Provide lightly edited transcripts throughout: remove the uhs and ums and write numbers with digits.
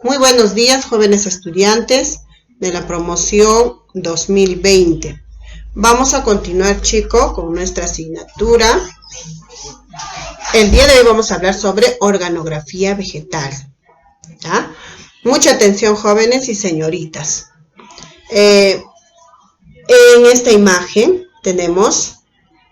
Muy buenos días, jóvenes estudiantes de la promoción 2020. Vamos a continuar, chicos, con nuestra asignatura. El día de hoy vamos a hablar sobre organografía vegetal. ¿Ya? Mucha atención, jóvenes y señoritas. En esta imagen tenemos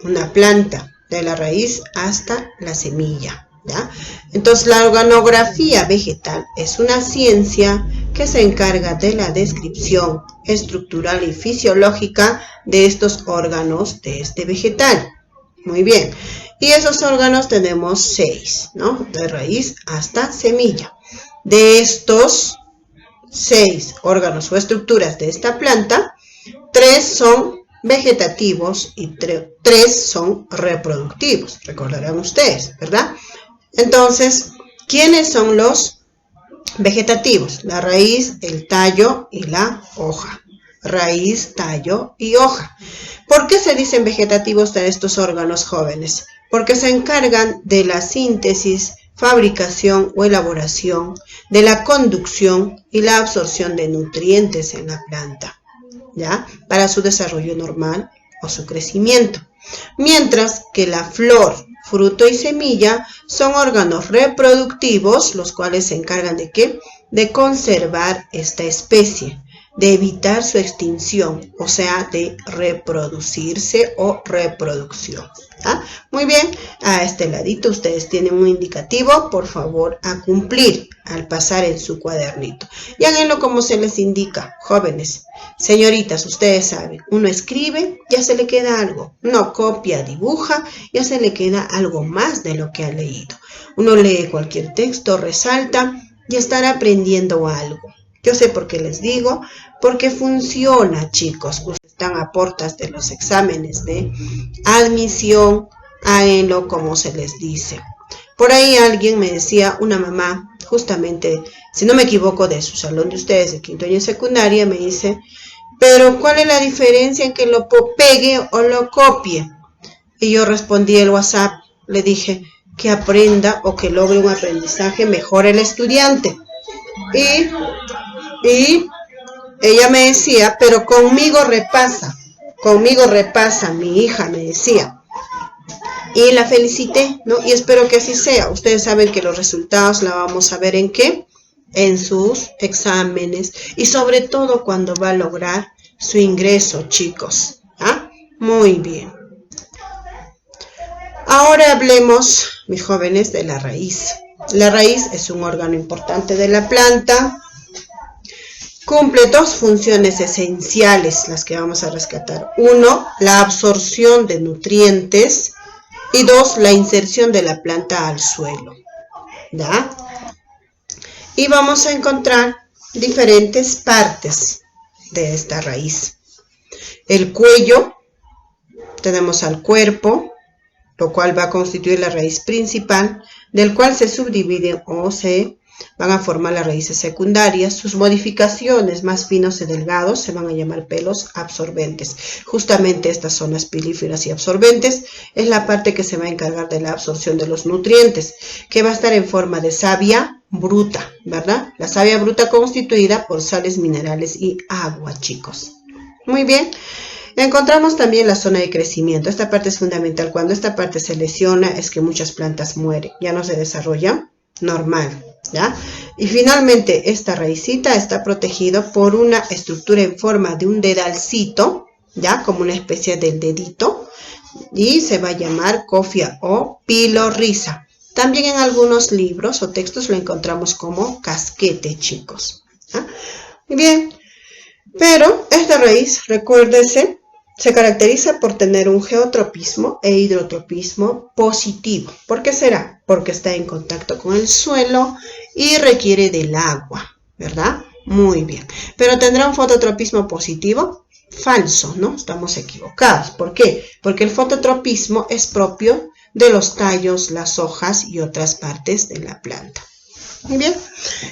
una planta, de la raíz hasta la semilla. ¿Ya? Entonces, la organografía vegetal es una ciencia que se encarga de la descripción estructural y fisiológica de estos órganos de este vegetal. Muy bien. Y esos órganos tenemos 6, ¿no? De raíz hasta semilla. De estos 6 órganos o estructuras de esta planta, 3 son vegetativos y 3 son reproductivos. Recordarán ustedes, ¿verdad? Entonces, ¿quiénes son los vegetativos? La raíz, el tallo y la hoja. Raíz, tallo y hoja. ¿Por qué se dicen vegetativos de estos órganos, jóvenes? Porque se encargan de la síntesis, fabricación o elaboración, de la conducción y la absorción de nutrientes en la planta, ¿ya? Para su desarrollo normal o su crecimiento. Mientras que la flor, fruto y semilla son órganos reproductivos, los cuales se encargan de ¿qué? De conservar esta especie, de evitar su extinción, o sea, de reproducirse o reproducción. ¿Ah? Muy bien, a este ladito ustedes tienen un indicativo, por favor, a cumplir al pasar en su cuadernito. Y háganlo como se les indica, jóvenes. Señoritas, ustedes saben, uno escribe, ya se le queda algo. Uno copia, dibuja, ya se le queda algo más de lo que ha leído. Uno lee cualquier texto, resalta y estará aprendiendo algo. Yo sé por qué les digo, porque funciona, chicos. Ustedes están a puertas de los exámenes de admisión, háganlo como se les dice. Por ahí alguien me decía, una mamá, justamente, si no me equivoco, de su salón de ustedes, de quinto año secundaria, me dice, pero ¿cuál es la diferencia en que lo pegue o lo copie? Y yo respondí el WhatsApp, le dije, que aprenda o que logre un aprendizaje mejor el estudiante. Y ella me decía, pero conmigo repasa, mi hija me decía. Y la felicité, ¿no? Y espero que así sea. Ustedes saben que los resultados la vamos a ver en ¿qué? En sus exámenes. Y sobre todo cuando va a lograr su ingreso, chicos. ¿Ah? Muy bien. Ahora hablemos, mis jóvenes, de la raíz. La raíz es un órgano importante de la planta. Cumple 2 funciones esenciales, las que vamos a rescatar. 1, la absorción de nutrientes. Y 2, la inserción de la planta al suelo. ¿Ya? Y vamos a encontrar diferentes partes de esta raíz. El cuello, tenemos al cuerpo, lo cual va a constituir la raíz principal, del cual se subdividen o se van a formar las raíces secundarias. Sus modificaciones más finos y delgados se van a llamar pelos absorbentes. Justamente estas zonas pilíferas y absorbentes es la parte que se va a encargar de la absorción de los nutrientes, que va a estar en forma de savia bruta, ¿verdad? La savia bruta constituida por sales minerales y agua, chicos. Muy bien. Encontramos también la zona de crecimiento. Esta parte es fundamental. Cuando esta parte se lesiona es que muchas plantas mueren, ya no se desarrollan normal, ¿ya? Y finalmente esta raicita está protegida por una estructura en forma de un dedalcito, ¿ya? Como una especie del dedito, y se va a llamar cofia o pilorriza. También en algunos libros o textos lo encontramos como casquete, chicos. ¿Ya? Muy bien, pero esta raíz, recuérdese, se caracteriza por tener un geotropismo e hidrotropismo positivo. ¿Por qué será? Porque está en contacto con el suelo y requiere del agua, ¿verdad? Muy bien. ¿Pero tendrá un fototropismo positivo? Falso, ¿no? Estamos equivocados. ¿Por qué? Porque el fototropismo es propio de los tallos, las hojas y otras partes de la planta. Muy bien.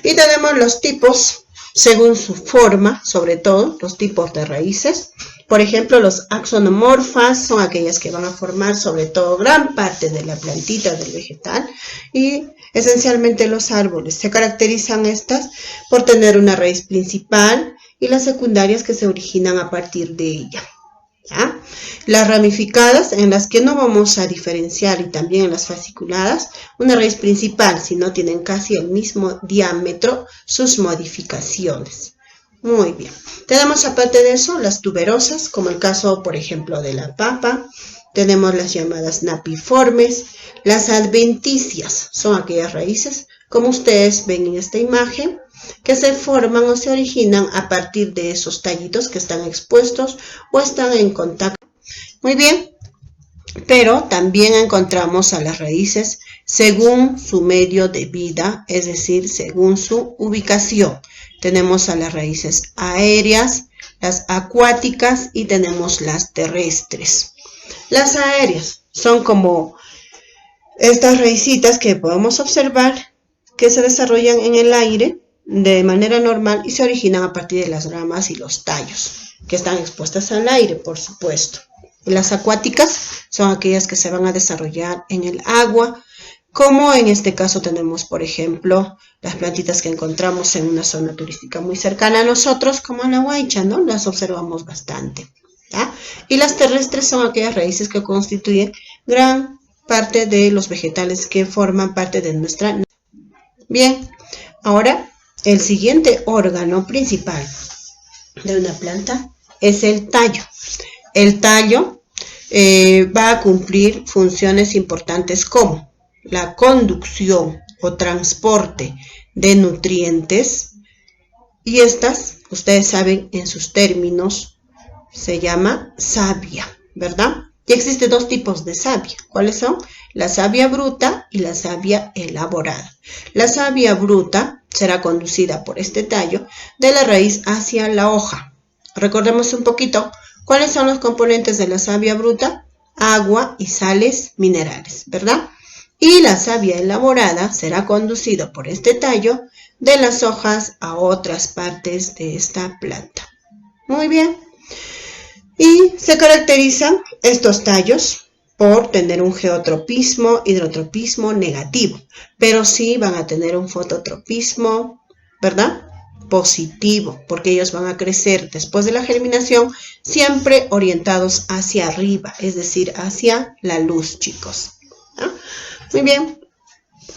Y tenemos los tipos, según su forma, sobre todo, los tipos de raíces. Por ejemplo, los axonomorfas son aquellas que van a formar sobre todo gran parte de la plantita del vegetal y Esencialmente los árboles se caracterizan estas por tener una raíz principal y las secundarias que se originan a partir de ella. ¿Ya? Las ramificadas, en las que no vamos a diferenciar, y también en las fasciculadas, una raíz principal, si no tienen casi el mismo diámetro, sus modificaciones. Muy bien. Tenemos aparte de eso las tuberosas, como el caso, por ejemplo, de la papa. Tenemos las llamadas napiformes. Las adventicias son aquellas raíces, como ustedes ven en esta imagen, que se forman o se originan a partir de esos tallitos que están expuestos o están en contacto. Muy bien, pero también encontramos a las raíces según su medio de vida, es decir, según su ubicación. Tenemos a las raíces aéreas, las acuáticas y tenemos las terrestres. Las aéreas son como estas raícitas que podemos observar que se desarrollan en el aire de manera normal y se originan a partir de las ramas y los tallos que están expuestas al aire, por supuesto. Las acuáticas son aquellas que se van a desarrollar en el agua, como en este caso tenemos, por ejemplo, las plantitas que encontramos en una zona turística muy cercana a nosotros, como la huaycha, ¿no? Las observamos bastante, ¿ya? Y las terrestres son aquellas raíces que constituyen gran parte de los vegetales que forman parte de nuestra... Bien, ahora el siguiente órgano principal de una planta es el tallo. El tallo va a cumplir funciones importantes como la conducción o transporte de nutrientes, y estas, ustedes saben, en sus términos se llama savia, ¿verdad? Y existen dos tipos de savia. ¿Cuáles son? La savia bruta y la savia elaborada. La savia bruta será conducida por este tallo de la raíz hacia la hoja. Recordemos un poquito cuáles son los componentes de la savia bruta: agua y sales minerales, ¿verdad? Y la savia elaborada será conducida por este tallo de las hojas a otras partes de esta planta. Muy bien. Y se caracterizan estos tallos por tener un geotropismo, hidrotropismo negativo, pero sí van a tener un fototropismo, ¿verdad?, positivo, porque ellos van a crecer después de la germinación siempre orientados hacia arriba, es decir, hacia la luz, chicos. ¿No? Muy bien.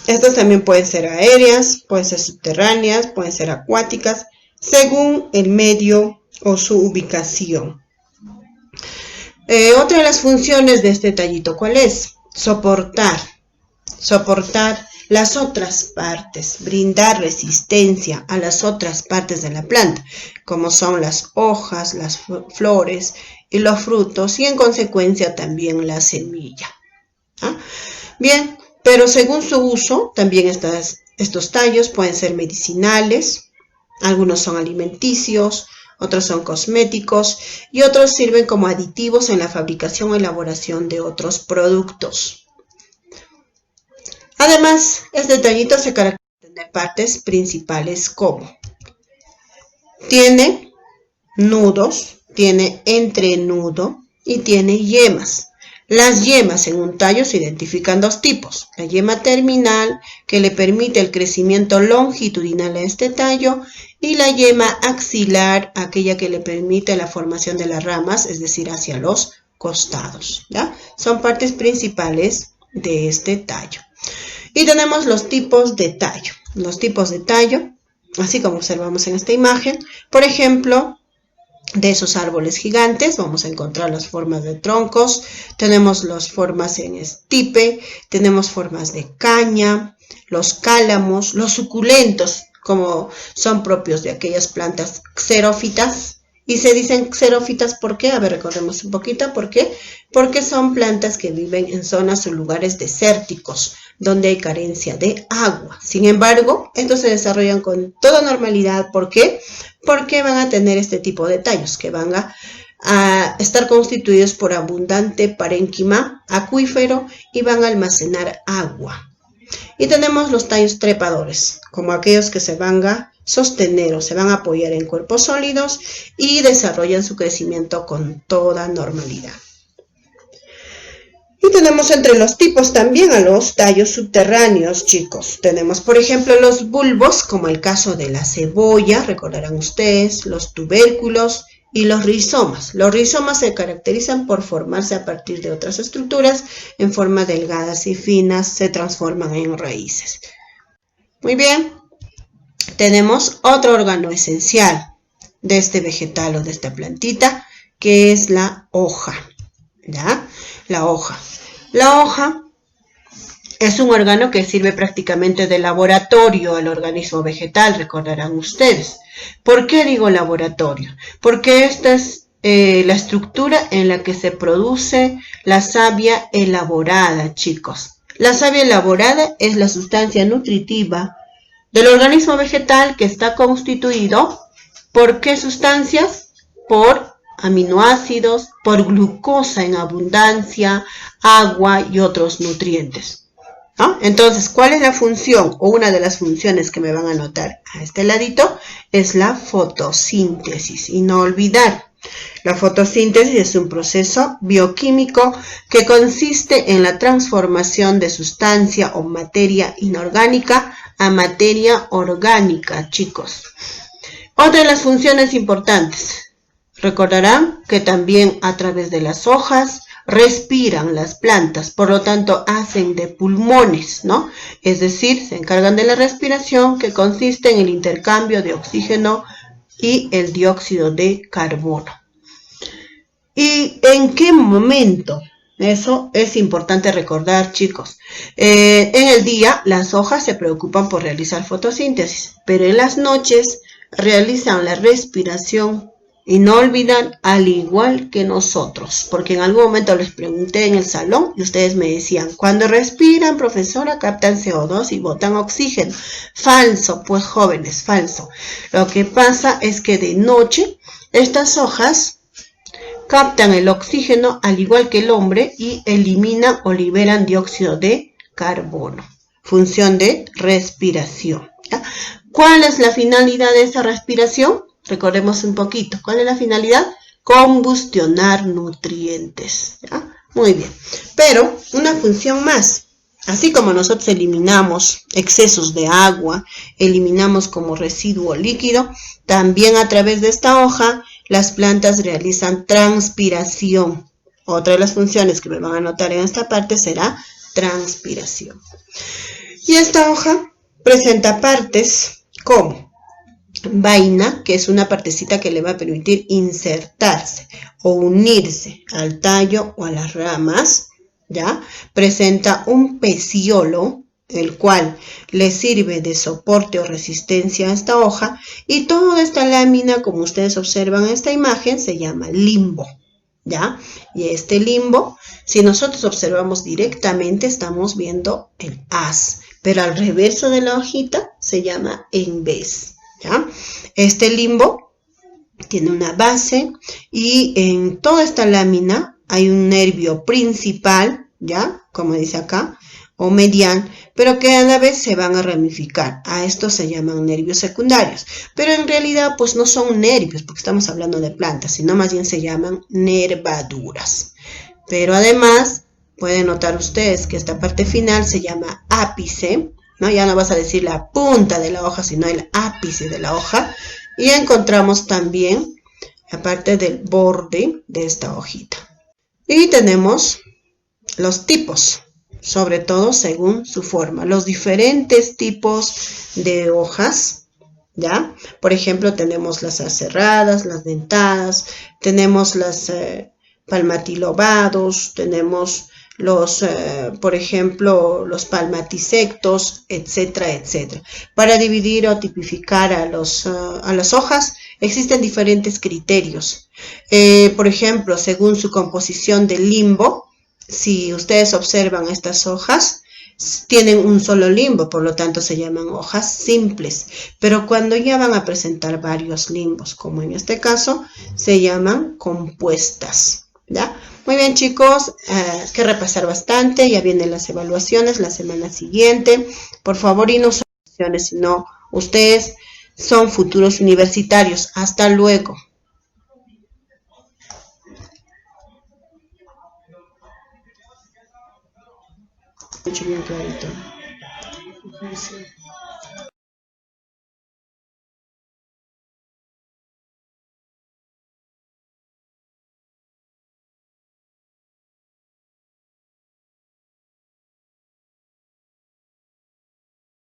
Estas también pueden ser aéreas, pueden ser subterráneas, pueden ser acuáticas, según el medio o su ubicación. Otra de las funciones de este tallito, ¿cuál es? Soportar las otras partes, brindar resistencia a las otras partes de la planta, como son las hojas, las flores y los frutos, y en consecuencia también la semilla. ¿Ah? Bien, pero según su uso, también estos tallos pueden ser medicinales, algunos son alimenticios, otros son cosméticos y otros sirven como aditivos en la fabricación o elaboración de otros productos. Además, este tallito se caracteriza por tener partes principales como tiene nudos, tiene entrenudo y tiene yemas. Las yemas en un tallo se identifican dos tipos: la yema terminal, que le permite el crecimiento longitudinal a este tallo, y la yema axilar, aquella que le permite la formación de las ramas, es decir, hacia los costados, ¿ya? Son partes principales de este tallo. Y tenemos los tipos de tallo. Los tipos de tallo, así como observamos en esta imagen, por ejemplo, de esos árboles gigantes vamos a encontrar las formas de troncos, tenemos las formas en estipe, tenemos formas de caña, los cálamos, los suculentos, como son propios de aquellas plantas xerófitas. Y se dicen xerófitas, ¿por qué? A ver, recordemos un poquito, ¿por qué? Porque son plantas que viven en zonas o lugares desérticos, donde hay carencia de agua. Sin embargo, estos se desarrollan con toda normalidad. ¿Por qué? Porque van a tener este tipo de tallos, que van a estar constituidos por abundante parénquima acuífero y van a almacenar agua. Y tenemos los tallos trepadores, como aquellos que se van a sostener o se van a apoyar en cuerpos sólidos y desarrollan su crecimiento con toda normalidad. Y tenemos entre los tipos también a los tallos subterráneos, chicos. Tenemos, por ejemplo, los bulbos, como el caso de la cebolla, recordarán ustedes, los tubérculos y los rizomas. Los rizomas se caracterizan por formarse a partir de otras estructuras en forma delgadas y finas, se transforman en raíces. Muy bien, tenemos otro órgano esencial de este vegetal o de esta plantita, que es la hoja, ¿ya? La hoja. La hoja es un órgano que sirve prácticamente de laboratorio al organismo vegetal, recordarán ustedes. ¿Por qué digo laboratorio? Porque esta es la estructura en la que se produce la savia elaborada, chicos. La savia elaborada es la sustancia nutritiva del organismo vegetal que está constituido ¿por qué sustancias? Por aminoácidos, por glucosa en abundancia, agua y otros nutrientes, ¿no? Entonces, ¿cuál es la función o una de las funciones que me van a notar a este ladito? Es la fotosíntesis. Y no olvidar, la fotosíntesis es un proceso bioquímico que consiste en la transformación de sustancia o materia inorgánica a materia orgánica, chicos. Otra de las funciones importantes. Recordarán que también a través de las hojas respiran las plantas, por lo tanto hacen de pulmones, ¿no? Es decir, se encargan de la respiración que consiste en el intercambio de oxígeno y el dióxido de carbono. ¿Y en qué momento? Eso es importante recordar, chicos. En el día las hojas se preocupan por realizar fotosíntesis, pero en las noches realizan la respiración. Y no olvidan, al igual que nosotros, porque en algún momento les pregunté en el salón y ustedes me decían, cuando respiran, profesora, captan CO2 y botan oxígeno. Falso, pues jóvenes, falso. Lo que pasa es que de noche estas hojas captan el oxígeno al igual que el hombre y eliminan o liberan dióxido de carbono. Función de respiración, ¿ya? ¿Cuál es la finalidad de esa respiración? Recordemos un poquito. ¿Cuál es la finalidad? Combustionar nutrientes, ¿ya? Muy bien. Pero una función más. Así como nosotros eliminamos excesos de agua, eliminamos como residuo líquido, también a través de esta hoja las plantas realizan transpiración. Otra de las funciones que me van a notar en esta parte será transpiración. Y esta hoja presenta partes como vaina, que es una partecita que le va a permitir insertarse o unirse al tallo o a las ramas, ¿ya? Presenta un peciolo, el cual le sirve de soporte o resistencia a esta hoja, y toda esta lámina, como ustedes observan en esta imagen, se llama limbo, ¿ya? Y este limbo, si nosotros observamos directamente, estamos viendo el haz, pero al reverso de la hojita se llama en vez. ¿Ya? Este limbo tiene una base y en toda esta lámina hay un nervio principal, ¿ya? Como dice acá, o medial, pero que a la vez se van a ramificar. A estos se llaman nervios secundarios, pero en realidad pues no son nervios porque estamos hablando de plantas, sino más bien se llaman nervaduras. Pero además pueden notar ustedes que esta parte final se llama ápice, ¿no? Ya no vas a decir la punta de la hoja, sino el ápice de la hoja. Y encontramos también la parte del borde de esta hojita. Y tenemos los tipos, sobre todo según su forma. Los diferentes tipos de hojas, ¿ya? Por ejemplo, tenemos las aserradas, las dentadas, tenemos las palmatilobados, tenemos los, por ejemplo, los palmatisectos, etcétera, etcétera. Para dividir o tipificar a las hojas existen diferentes criterios. Por ejemplo, según su composición de limbo, si ustedes observan estas hojas, tienen un solo limbo, por lo tanto se llaman hojas simples. Pero cuando ya van a presentar varios limbos, como en este caso, se llaman compuestas, ¿ya? Muy bien, chicos, hay que repasar bastante. Ya vienen las evaluaciones la semana siguiente. Por favor, y no son evaluaciones, sino ustedes son futuros universitarios. Hasta luego. Mucho bien clarito.